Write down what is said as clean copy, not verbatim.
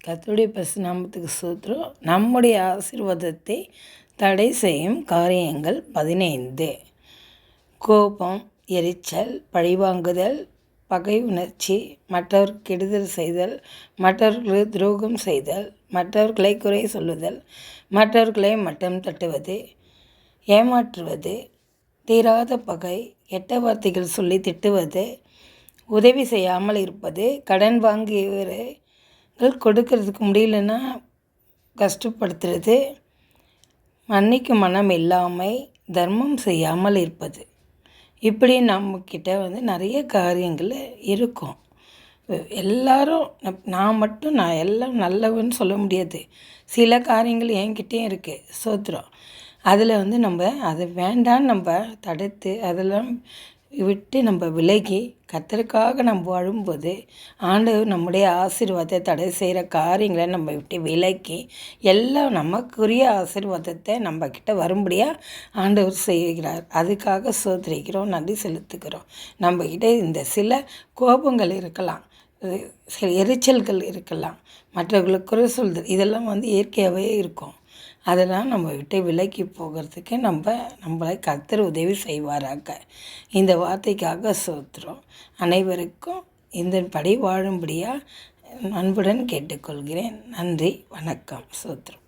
கர்த்தருடைய பரிசுத்த நாமத்துக்கு ஸ்தோத்திரம். நம்முடைய ஆசீர்வாதத்தை தடை செய்யும் காரியங்கள் 15. கோபம், எரிச்சல், பழிவாங்குதல், பகை உணர்ச்சி, மற்றவருக்கு கெடுதல் செய்தல், மற்றவர்களுக்கு துரோகம் செய்தல், மற்றவர்களை குறை சொல்லுதல், மற்றவர்களை மட்டம் தட்டுவது, ஏமாற்றுவது, தீராத பகை, கெட்ட வார்த்தைகள் சொல்லி திட்டுவது, உதவி செய்யாமல் இருப்பது, கடன் வாங்கியவர்கள் கொடுக்கறதுக்கு முடியலன்னா கஷ்டப்படுத்துறது, மன்னிக்கும் மனம் இல்லாமை, தர்மம் செய்யாமல் இருப்பது. இப்படி நம்மக்கிட்ட நிறைய காரியங்கள் இருக்கும். எல்லாரும் நான் எல்லாம் நல்லவன்னு சொல்ல முடியாது. சில காரியங்கள் என்கிட்டேயும் இருக்குது. ஸ்தோத்திரம். அதில் நம்ம அதை வேண்டான்னு நம்ம தடுத்து அதெல்லாம் விட்டு நம்ம விலகி கர்த்தருக்காக நம்ம வாழும்போது ஆண்டவர் நம்முடைய ஆசீர்வாதத்தை தடை செய்கிற காரியங்களை நம்ம விட்டு விலக்கி எல்லாம் நமக்குரிய ஆசீர்வாதத்தை நம்மக்கிட்ட வரும்படியாக ஆண்டவர் செய்கிறார். அதுக்காக ஸ்தோத்திரிக்கிறோம், நன்றி செலுத்துக்கிறோம். நம்மக்கிட்ட இந்த சில கோபங்கள் இருக்கலாம், சில எரிச்சல்கள் இருக்கலாம், மற்றவர்களுக்கு குறை சொல்றது, இதெல்லாம் இயற்கையாகவே இருக்கும். அதெல்லாம் நம்ம விட்டு விலக்கி போகிறதுக்கு நம்மளை கர்த்தர் உதவி செய்வாராக. இந்த வார்த்தைக்காக ஸ்தோத்திரம். அனைவருக்கும் இதன்படி வாழும்படியாக அன்புடன் கேட்டுக்கொள்கிறேன். நன்றி, வணக்கம், ஸ்தோத்திரம்.